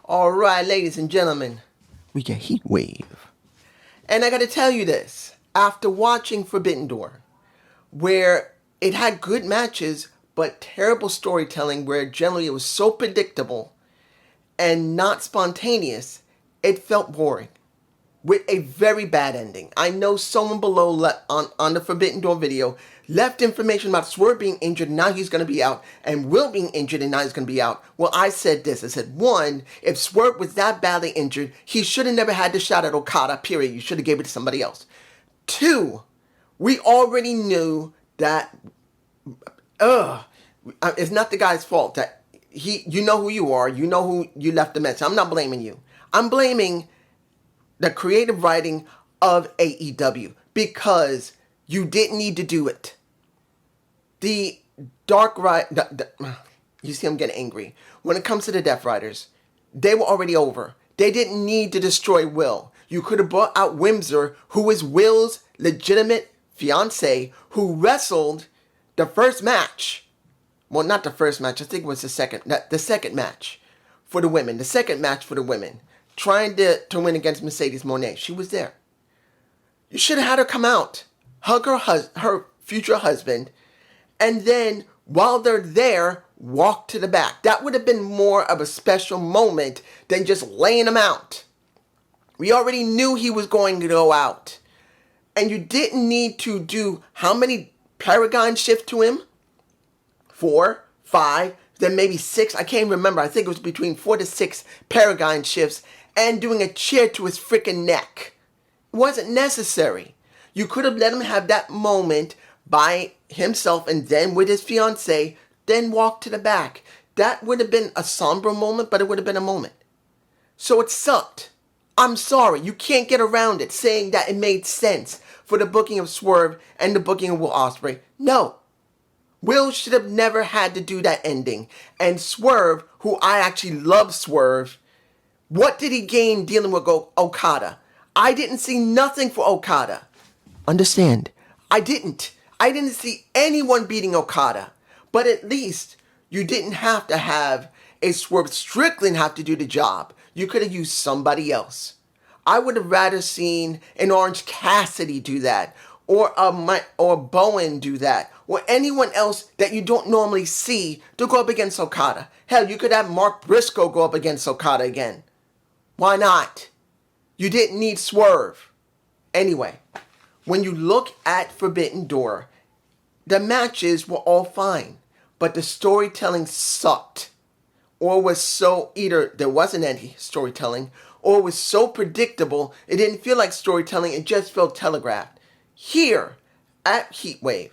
All right, ladies and gentlemen, we get Heatwave. And I gotta tell you this, after watching Forbidden Door, where it had good matches, but terrible storytelling, where generally it was so predictable and not spontaneous, it felt boring. With a very bad ending. I know someone below on the Forbidden Door video left information about Swerve being injured and now he's going to be out, and Will being injured and now he's going to be out. Well, I said this. I said, one, if Swerve was that badly injured, he should have never had the shot at Okada, period. You should have gave it to somebody else. Two, we already knew that, it's not the guy's fault that you know who you are, you know who you left the message. I'm not blaming you. I'm blaming the creative writing of AEW, because you didn't need to do it. The Dark Rider, you see I'm getting angry. When it comes to the Death Riders, they were already over. They didn't need to destroy Will. You could have brought out Windsor, who is Will's legitimate fiance, who wrestled the first match. Well, not the first match, I think it was the second match for the women. The second match for the women. Trying to win against Mercedes Moné. She was there. You should have had her come out, hug her future husband, and then, while they're there, walk to the back. That would have been more of a special moment than just laying him out. We already knew he was going to go out. And you didn't need to do how many Paragon shift to him? 4, 5, then maybe 6. I can't remember. I think it was between 4 to 6 Paragon shifts. And doing a chair to his freaking neck. It wasn't necessary. You could have let him have that moment by himself and then with his fiancée, then walk to the back. That would have been a somber moment, but it would have been a moment. So it sucked. I'm sorry, you can't get around it saying that it made sense for the booking of Swerve and the booking of Will Ospreay. No. Will should have never had to do that ending. And Swerve, who I actually love Swerve, what did he gain dealing with Okada? I didn't see nothing for Okada. Understand, I didn't. I didn't see anyone beating Okada. But at least you didn't have to have a Swerve Strickland have to do the job. You could have used somebody else. I would have rather seen an Orange Cassidy do that, or Bowen do that, or anyone else that you don't normally see to go up against Okada. Hell, you could have Mark Briscoe go up against Okada again. Why not? You didn't need Swerve. Anyway, when you look at Forbidden Door, the matches were all fine, but the storytelling sucked. Or was so, either there wasn't any storytelling, or was so predictable, it didn't feel like storytelling, it just felt telegraphed. Here, at Heatwave,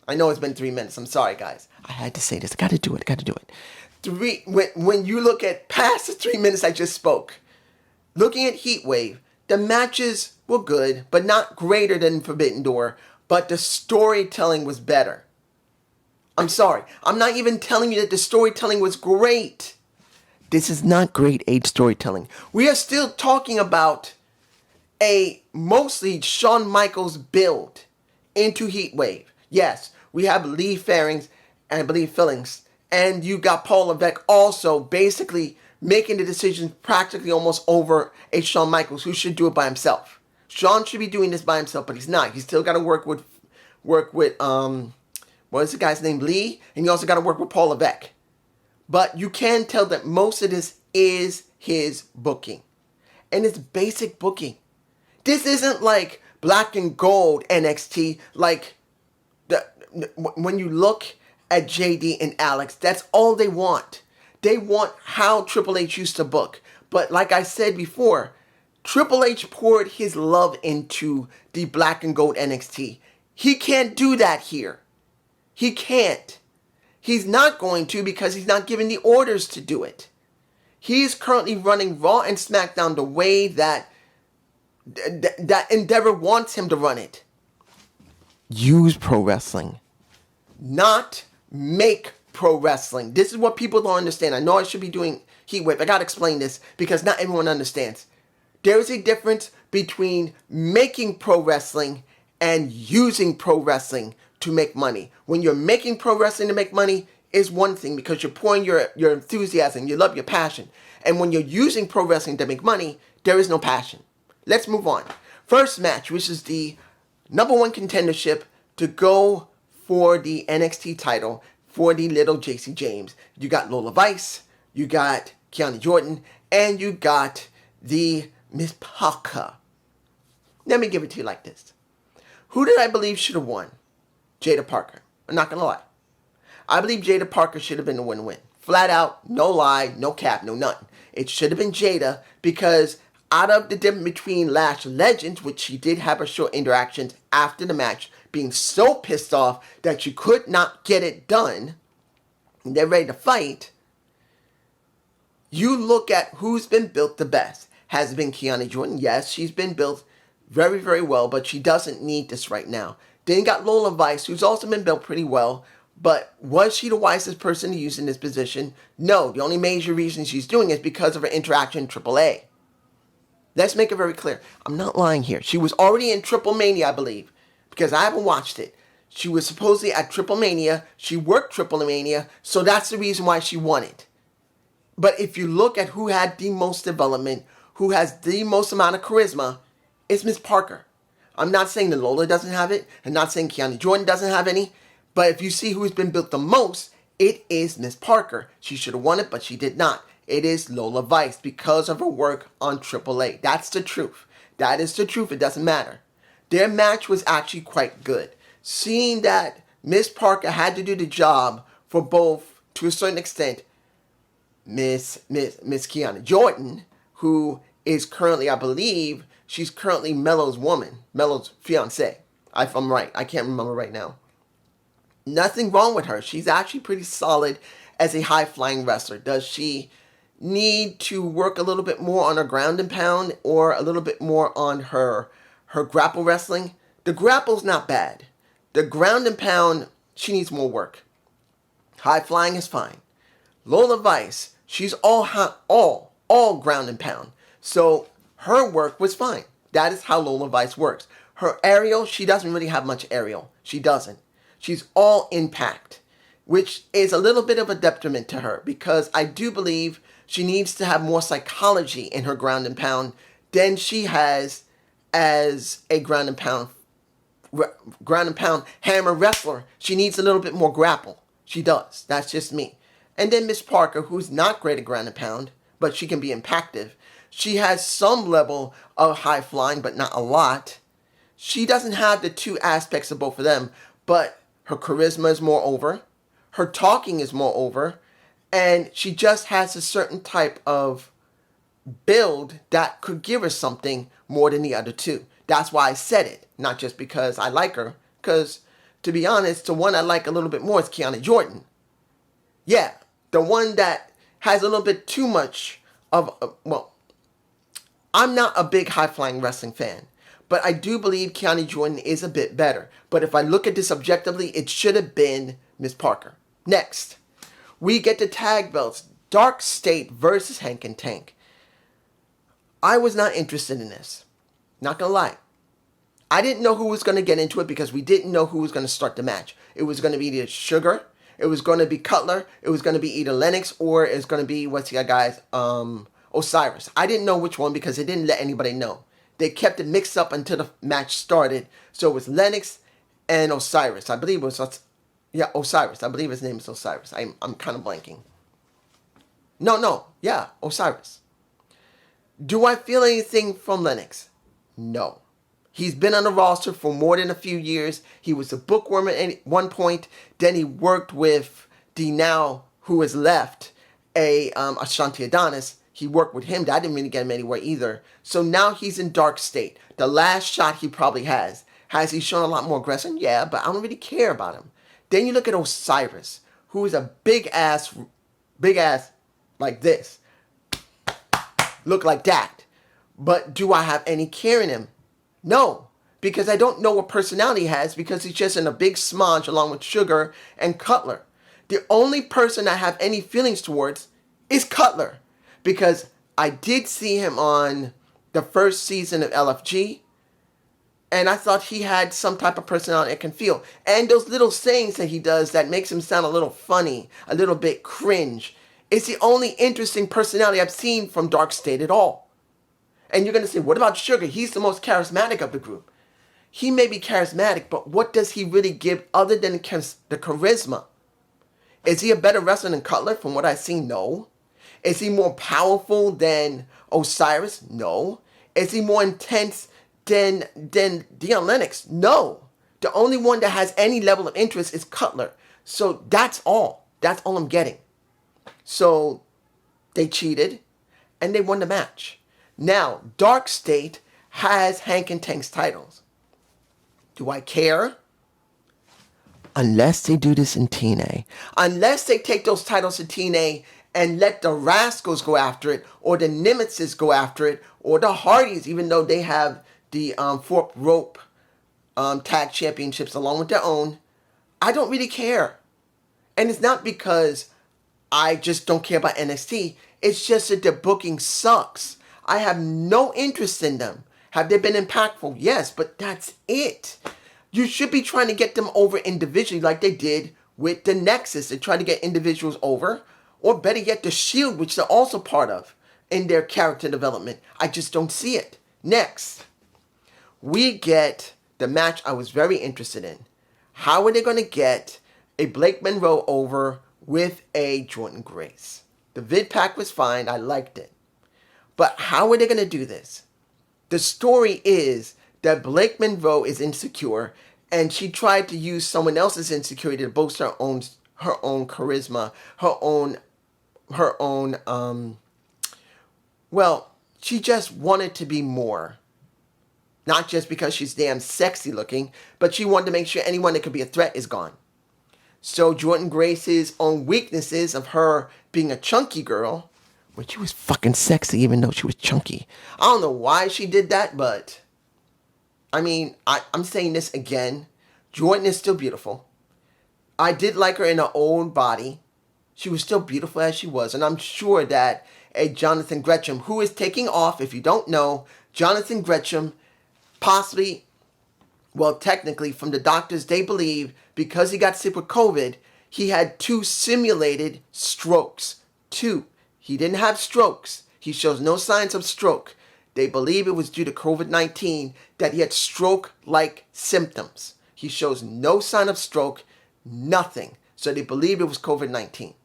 I know it's been 3 minutes, I'm sorry guys. I had to say this, I gotta do it. When you look at past the 3 minutes I just spoke, looking at Heatwave, the matches were good, but not greater than Forbidden Door, but the storytelling was better. I'm sorry, I'm not even telling you that the storytelling was great. This is not grade 8 storytelling. We are still talking about a mostly Shawn Michaels build into Heatwave. Yes, we have Lee Fairings and I believe Fillings, and you got Paul Levesque also basically making the decisions practically almost over a Shawn Michaels, who should do it by himself. Shawn should be doing this by himself, but he's not. He's still got to work with what is the guy's name? Lee, and you also got to work with Paul Levesque. But you can tell that most of this is his booking, and it's basic booking. This isn't like black and gold NXT. Like when you look at JD and Alex, that's all they want. They want how Triple H used to book. But like I said before, Triple H poured his love into the black and gold NXT. He can't do that here. He can't. He's not going to, because he's not given the orders to do it. He's currently running Raw and SmackDown the way that Endeavor wants him to run it. Use pro wrestling, not make pro wrestling. This is what people don't understand. I know I should be doing Heatwave. I gotta explain this because not everyone understands. There is a difference between making pro wrestling and using pro wrestling to make money. When you're making pro wrestling to make money, is one thing because you're pouring your enthusiasm, you love your passion. And when you're using pro wrestling to make money, there is no passion. Let's move on. First match, which is the number one contendership to go for the NXT title for the little JC James. You got Lola Vice, you got Kiana Jordan, and you got the Miss Parker. Let me give it to you like this. Who did I believe should have won? Jada Parker. I'm not going to lie. I believe Jada Parker should have been the win-win. Flat out, no lie, no cap, no nothing. It should have been Jada because out of the difference between Lash Legends, which she did have her short interactions after the match, being so pissed off that she could not get it done, and they're ready to fight, you look at who's been built the best. Has it been Kiana Jordan? Yes, she's been built very, very well, but she doesn't need this right now. Then you got Lola Vice, who's also been built pretty well, but was she the wisest person to use in this position? No, the only major reason she's doing it is because of her interaction in AAA. Let's make it very clear. I'm not lying here. She was already in Triple Mania, I believe, because I haven't watched it. She was supposedly at Triple Mania. She worked Triple Mania, so that's the reason why she won it. But if you look at who had the most development, who has the most amount of charisma, it's Miss Parker. I'm not saying that Lola doesn't have it. I'm not saying Kiana Jordan doesn't have any. But if you see who's been built the most, it is Miss Parker. She should have won it, but she did not. It is Lola Vice because of her work on AAA. That's the truth. That is the truth. It doesn't matter. Their match was actually quite good. Seeing that Miss Parker had to do the job for both, to a certain extent, Miss Kiana Jordan, who is currently, I believe, she's currently Melo's fiance. If I'm right. I can't remember right now. Nothing wrong with her. She's actually pretty solid as a high-flying wrestler. Does she need to work a little bit more on her ground and pound or a little bit more on her grapple wrestling? The grapple's not bad. The ground and pound, she needs more work. High-flying is fine. Lola Vice, she's all ground and pound. So her work was fine. That is how Lola Vice works. Her aerial, she doesn't really have much aerial. She doesn't. She's all impact, which is a little bit of a detriment to her because I do believe she needs to have more psychology in her ground and pound than she has as a ground and pound hammer wrestler. She needs a little bit more grapple. She does. That's just me. And then Miss Parker, who's not great at ground and pound, but she can be impactive. She has some level of high flying, but not a lot. She doesn't have the two aspects of both of them, but her charisma is more over. Her talking is more over. And she just has a certain type of build that could give her something more than the other two. That's why I said it. Not just because I like her. Because, to be honest, the one I like a little bit more is Kiana Jordan. Yeah, the one that has a little bit too much of, I'm not a big high-flying wrestling fan. But I do believe Kiana Jordan is a bit better. But if I look at this objectively, it should have been Miss Parker. Next, we get the tag belts. Dark State versus Hank and Tank. I was not interested in this. Not going to lie. I didn't know who was going to get into it because we didn't know who was going to start the match. It was going to be either Sugar. It was going to be Cutler. It was going to be either Lennox or it was going to be, Osiris. I didn't know which one because they didn't let anybody know. They kept it mixed up until the match started. So it was Lennox and Osiris. I believe it was, Osiris. I believe his name is Osiris. I'm kind of blanking. Yeah, Osiris. Do I feel anything from Lennox? No. He's been on the roster for more than a few years. He was a bookworm at one point. Then he worked with the now, who has left, Ashanti Adonis. He worked with him. That didn't really get him anywhere either. So now he's in Dark State. The last shot he probably has. Has he shown a lot more aggression? Yeah, but I don't really care about him. Then you look at Osiris, who is a big ass like this. Look like that. But do I have any care in him? No. Because I don't know what personality he has because he's just in a big smudge along with Sugar and Cutler. The only person I have any feelings towards is Cutler. Because I did see him on the first season of LFG. And I thought he had some type of personality I can feel. And those little sayings that he does that makes him sound a little funny, a little bit cringe, is the only interesting personality I've seen from Dark State at all. And you're going to say, what about Sugar? He's the most charismatic of the group. He may be charismatic, but what does he really give other than the charisma? Is he a better wrestler than Cutler? From what I've seen, no. Is he more powerful than Osiris? No. Is he more intense than Deion Lennox? No. The only one that has any level of interest is Cutler. So that's all. That's all I'm getting. So they cheated and they won the match. Now, Dark State has Hank and Tank's titles. Do I care? Unless they do this in TNA. Unless they take those titles to TNA and let the Rascals go after it, or the Nemesis go after it, or the Hardys, even though they have the Fourth Rope tag championships along with their own. I don't really care. And it's not because I just don't care about NXT. It's just that their booking sucks. I have no interest in them. Have they been impactful? Yes, but that's it. You should be trying to get them over individually like they did with the Nexus. They tried to get individuals over. Or better yet, the Shield, which they're also part of in their character development. I just don't see it. Next, we get the match I was very interested in. How are they going to get a Blake Monroe over with a Jordan Grace? The vid pack was fine. I liked it. But how are they going to do this? The story is that Blake Monroe is insecure, and she tried to use someone else's insecurity to boost her own charisma, she just wanted to be more. Not just because she's damn sexy looking, but she wanted to make sure anyone that could be a threat is gone. So Jordan Grace's own weaknesses of her being a chunky girl, which she was fucking sexy even though she was chunky. I don't know why she did that, but I mean, I'm saying this again. Jordan is still beautiful. I did like her in her old body. She was still beautiful as she was. And I'm sure that a Jonathan Gresham, who is taking off, if you don't know, Jonathan Gresham possibly, well, technically, from the doctors, they believe because he got sick with COVID, he had 2 simulated strokes. 2. He didn't have strokes. He shows no signs of stroke. They believe it was due to COVID-19 that he had stroke-like symptoms. He shows no sign of stroke, nothing. So they believe it was COVID-19.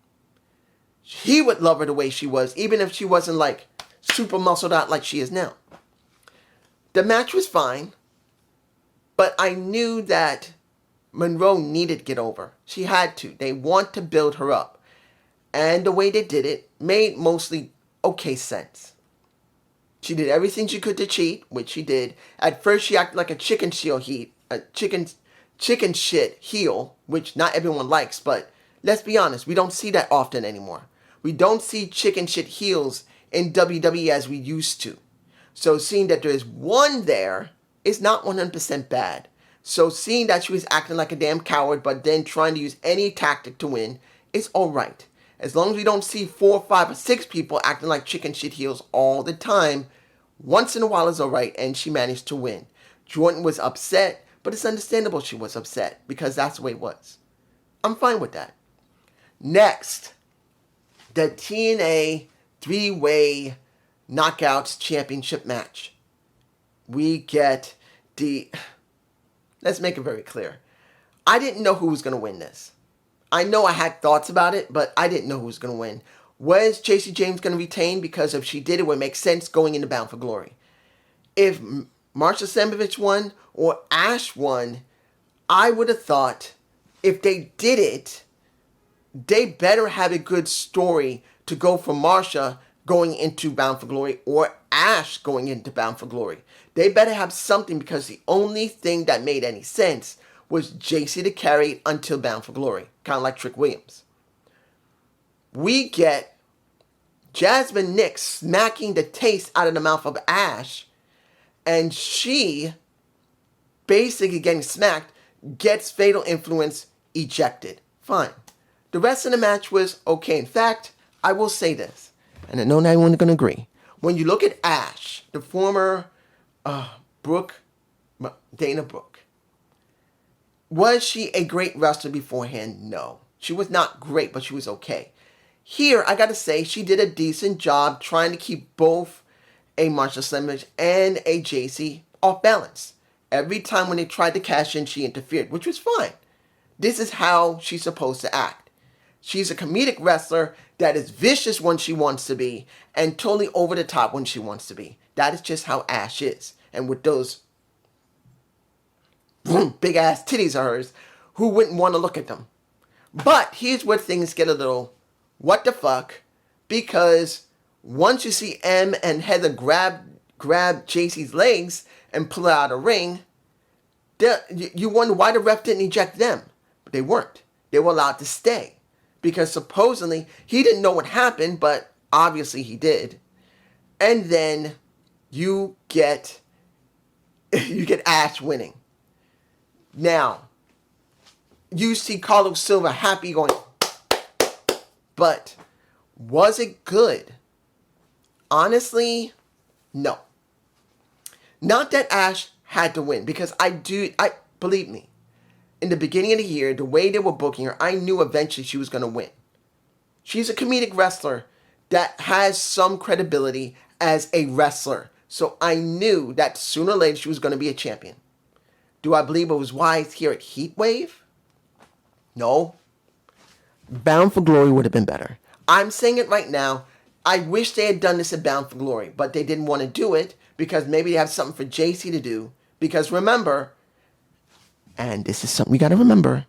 He would love her the way she was, even if she wasn't like super muscled out like she is now. The match was fine, but I knew that Monroe needed to get over. She had to. They want to build her up. And the way they did it made mostly okay sense. She did everything she could to cheat, which she did. At first, she acted like a chicken shit heel, which not everyone likes, but let's be honest, we don't see that often anymore. We don't see chicken shit heels in WWE as we used to. So seeing that there is one there is not 100% bad. So seeing that she was acting like a damn coward, but then trying to use any tactic to win, is alright. As long as we don't see 4, 5, or 6 people acting like chicken shit heels all the time, once in a while is alright, and she managed to win. Jordan was upset, but it's understandable she was upset, because that's the way it was. I'm fine with that. Next, the TNA 3-way Knockouts Championship match. We get let's make it very clear. I didn't know who was going to win this. I know I had thoughts about it, but I didn't know who was going to win. Was Chasey James going to retain? Because if she did, it would make sense going into Bound for Glory. If Marsha Semovich won or Ash won, I would have thought if they did it, they better have a good story to go for Marsha going into Bound for Glory or Ash going into Bound for Glory. They better have something, because the only thing that made any sense was JC to carry it until Bound for Glory, kind of like Trick Williams. We get Jasmine Nix smacking the taste out of the mouth of Ash, and she, basically getting smacked, gets Fatal Influence ejected. Fine. The rest of the match was okay. In fact, I will say this, and I know not everyone's going to agree. When you look at Ash, the former Brooke Dana Brooke. Was she a great wrestler beforehand? No. She was not great, but she was okay. Here, I gotta say, she did a decent job trying to keep both a Marsha Slimmage and a JC off balance. Every time when they tried to cash in, she interfered, which was fine. This is how she's supposed to act. She's a comedic wrestler that is vicious when she wants to be and totally over the top when she wants to be. That is just how Ash is. And with those big ass titties of hers, who wouldn't want to look at them? But here's where things get a little what the fuck, because once you see M and Heather grab JC's legs and pull her out of the ring, you wonder why the ref didn't eject them. But they weren't. They were allowed to stay. Because supposedly he didn't know what happened, but obviously he did. And then you get Ash winning. Now, you see Carlos Silva happy going, but was it good? Honestly, no. Not that Ash had to win, because believe me, in the beginning of the year, the way they were booking her, I knew eventually she was going to win. She's a comedic wrestler that has some credibility as a wrestler. So I knew that sooner or later she was going to be a champion. Do I believe it was wise here at Heatwave? No. Bound for Glory would have been better. I'm saying it right now. I wish they had done this at Bound for Glory, but they didn't want to do it because maybe they have something for JC to do. Because remember, and this is something we got to remember,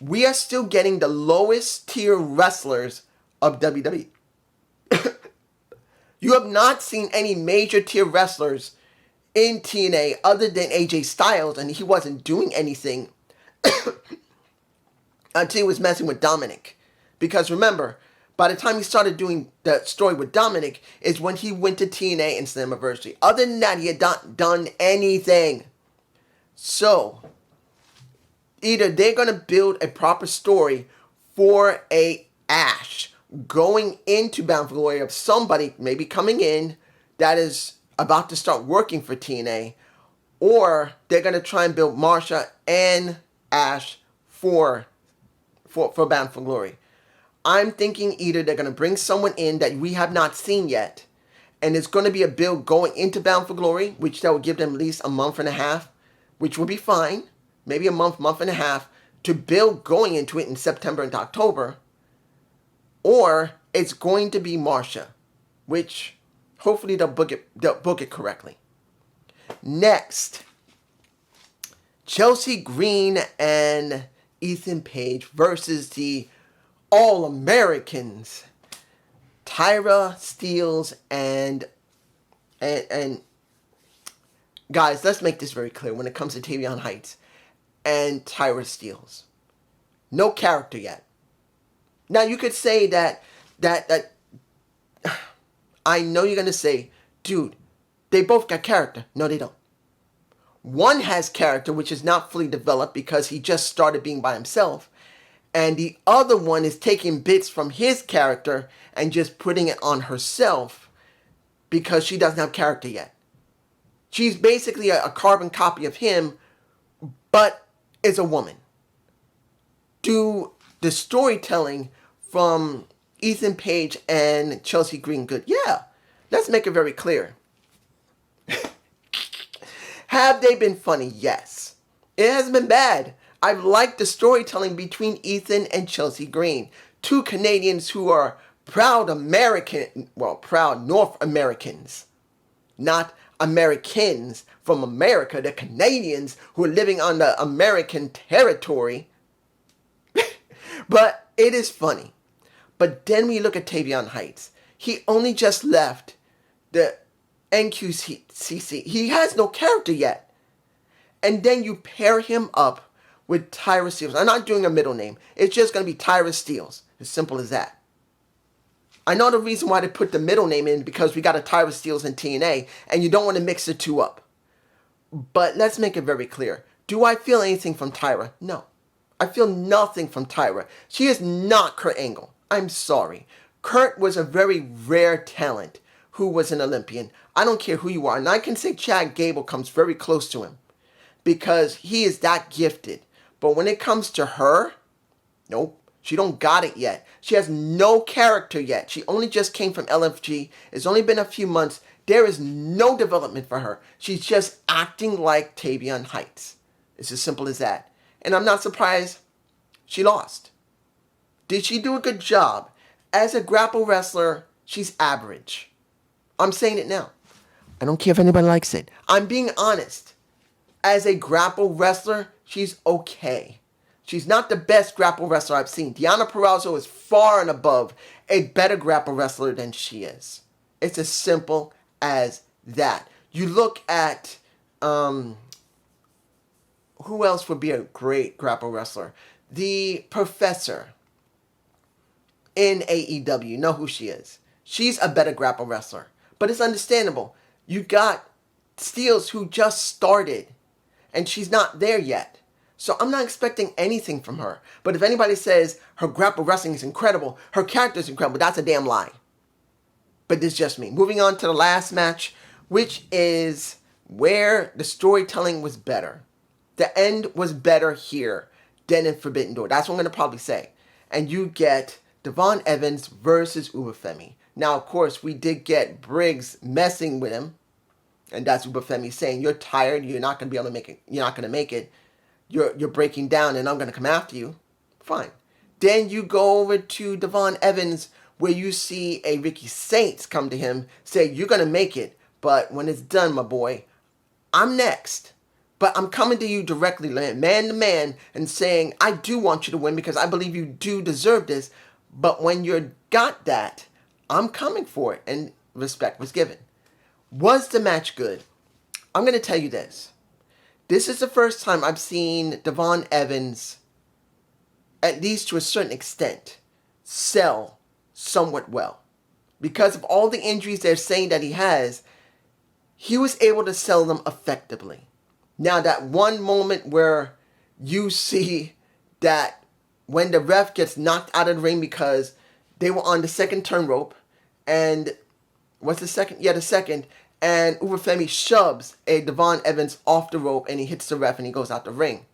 we are still getting the lowest tier wrestlers of WWE. You have not seen any major tier wrestlers in TNA other than AJ Styles, and he wasn't doing anything until he was messing with Dominic. Because remember, by the time he started doing the story with Dominic is when he went to TNA and Slammiversary. Other than that, he had not done anything. So, either they're going to build a proper story for a Ash going into Bound for Glory of somebody maybe coming in that is about to start working for TNA, or they're going to try and build Marsha and Ash for Bound for Glory. I'm thinking either they're going to bring someone in that we have not seen yet, and it's going to be a build going into Bound for Glory, which that will give them at least a month and a half, which will be fine. Maybe a month and a half to build going into it in September and October. Or it's going to be Marsha, which hopefully they'll book it correctly. Next, Chelsea Green and Ethan Page versus the All-Americans, Tyra Steele and guys, let's make this very clear when it comes to Tavion Heights and Tyra Steele. No character yet. Now you could say that I know you're going to say, dude, they both got character. No, they don't. One has character, which is not fully developed because he just started being by himself. And the other one is taking bits from his character and just putting it on herself because she doesn't have character yet. She's basically a carbon copy of him, but is a woman. Do the storytelling from Ethan Page and Chelsea Green good? Yeah, let's make it very clear. Have they been funny? Yes. It hasn't been bad. I've liked the storytelling between Ethan and Chelsea Green, two Canadians who are proud North Americans, not Americans from America. They're Canadians who are living on the American territory. But it is funny. But then we look at Tavion Heights. He only just left the NQCC. He has no character yet. And then you pair him up with Tyra Steele. I'm not doing a middle name. It's just going to be Tyra Steele. As simple as that. I know the reason why they put the middle name in because we got a Tyra Steele in TNA and you don't want to mix the two up. But let's make it very clear. Do I feel anything from Tyra? No. I feel nothing from Tyra. She is not Kurt Angle. I'm sorry. Kurt was a very rare talent who was an Olympian. I don't care who you are. And I can say Chad Gable comes very close to him because he is that gifted. But when it comes to her, nope. She don't got it yet. She has no character yet. She only just came from LFG. It's only been a few months. There is no development for her. She's just acting like Tavion Heights. It's as simple as that. And I'm not surprised she lost. Did she do a good job? As a grapple wrestler, she's average. I'm saying it now. I don't care if anybody likes it. I'm being honest. As a grapple wrestler, she's okay. She's not the best grapple wrestler I've seen. Deonna Purrazzo is far and above a better grapple wrestler than she is. It's as simple as that. You look at, who else would be a great grapple wrestler? The Professor in AEW. You know who she is. She's a better grapple wrestler. But it's understandable. You got Steels who just started, and she's not there yet. So I'm not expecting anything from her. But if anybody says her grapple wrestling is incredible, her character is incredible, that's a damn lie. But this is just me. Moving on to the last match, which is where the storytelling was better. The end was better here than in Forbidden Door. That's what I'm going to probably say. And you get Devon Evans versus Ubafemi. Now, of course, we did get Briggs messing with him. And that's Ubafemi saying, you're tired, you're not going to be able to make it. You're not going to make it. You're breaking down and I'm going to come after you. Fine. Then you go over to Devon Evans where you see a Ricky Saints come to him, say, you're going to make it. But when it's done, my boy, I'm next. But I'm coming to you directly, man to man, and saying, I do want you to win because I believe you do deserve this. But when you got that, I'm coming for it. And respect was given. Was the match good? I'm going to tell you this. This is the first time I've seen Devon Evans, at least to a certain extent, sell somewhat well. Because of all the injuries they're saying that he has, he was able to sell them effectively. Now, that one moment where you see that when the ref gets knocked out of the ring because they were on the second turn rope, and what's the second? Yeah, the second. And Ubafemi shoves a Devon Evans off the rope and he hits the ref and he goes out the ring.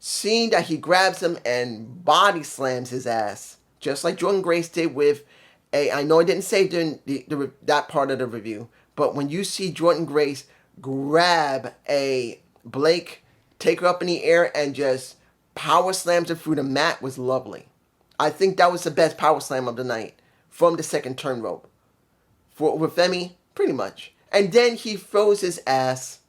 Seeing that he grabs him and body slams his ass, just like Jordan Grace did with I know I didn't say during that part of the review, but when you see Jordan Grace grab a Blake, take her up in the air and just power slams her through the mat was lovely. I think that was the best power slam of the night from the second turn rope. For Ubafemi, pretty much. And then he throws his ass.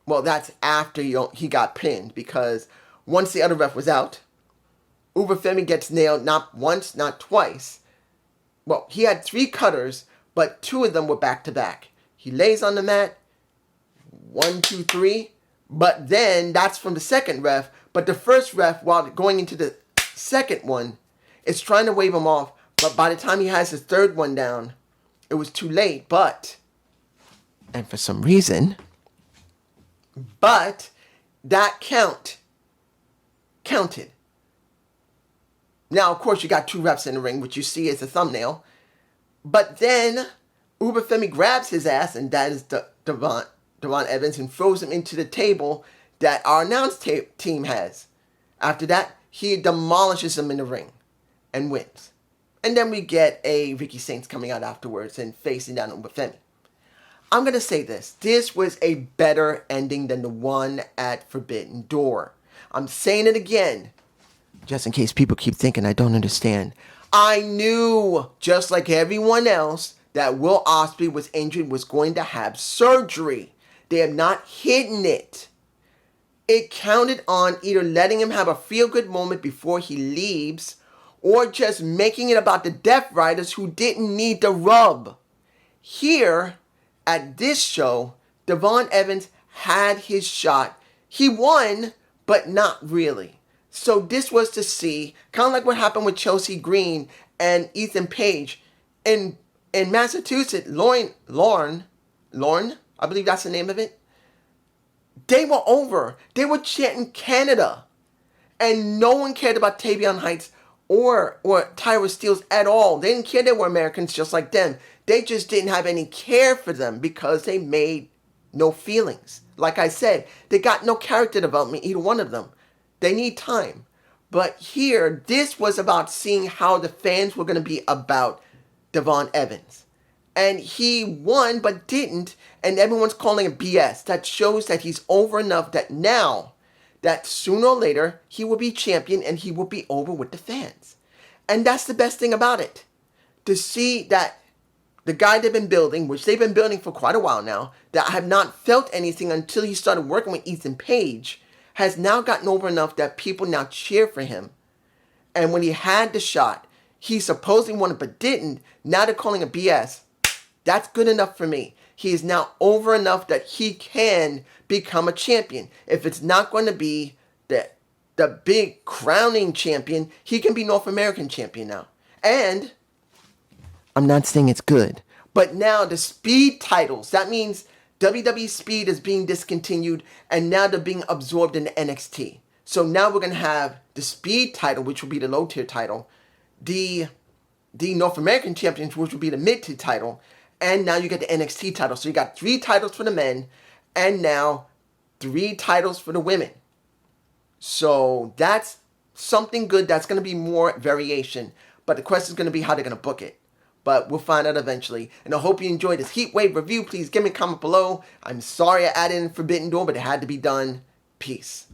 Well, that's after he got pinned. Because once the other ref was out, Ubafemi gets nailed not once, not twice. Well, he had 3 cutters, but 2 of them were back to back. He lays on the mat. 1, 2, 3. But then that's from the second ref. But the first ref, while going into the second one, is trying to wave him off. But by the time he has his third one down, it was too late. And for some reason, but that counted. Now, of course, you got 2 refs in the ring, which you see as a thumbnail. But then Ubafemi grabs his ass, and that is Devon Evans, and throws him into the table that our announce team has. After that, he demolishes him in the ring and wins. And then we get a Ricky Saints coming out afterwards and facing down Ubafemi. I'm going to say this. This was a better ending than the one at Forbidden Door. I'm saying it again, just in case people keep thinking I don't understand. I knew, just like everyone else, that Will Ospreay was injured, was going to have surgery. They have not hidden it. It counted on either letting him have a feel-good moment before he leaves, or just making it about the Death Riders who didn't need the rub. Here, at this show, Devon Evans had his shot. He won, but not really. So this was to see, kind of like what happened with Chelsea Green and Ethan Page. In Massachusetts, Lorne, I believe that's the name of it. They were over. They were chanting Canada. And no one cared about Tavion Heights or Tyra Steels at all. They didn't care they were Americans just like them. They just didn't have any care for them because they made no feelings. Like I said, they got no character development, either one of them. They need time. But here, this was about seeing how the fans were going to be about Devon Evans. And he won, but didn't. And everyone's calling it BS. That shows that he's over enough that now, that sooner or later, he will be champion and he will be over with the fans. And that's the best thing about it. To see that the guy they've been building, which they've been building for quite a while now, that have not felt anything until he started working with Ethan Page, has now gotten over enough that people now cheer for him. And when he had the shot, he supposedly wanted but didn't. Now they're calling it BS. That's good enough for me. He is now over enough that he can become a champion. If it's not going to be the big crowning champion, he can be North American champion now. And I'm not saying it's good, but now the speed titles, that means WWE Speed is being discontinued and now they're being absorbed into NXT. So now we're going to have the Speed title, which will be the low tier title, the North American Champions, which will be the mid tier title, and now you get the NXT title. So you got 3 titles for the men and now 3 titles for the women. So that's something good. That's going to be more variation. But the question is going to be how they're going to book it. But we'll find out eventually. And I hope you enjoyed this Heatwave review. Please give me a comment below. I'm sorry I added in Forbidden Door, but it had to be done. Peace.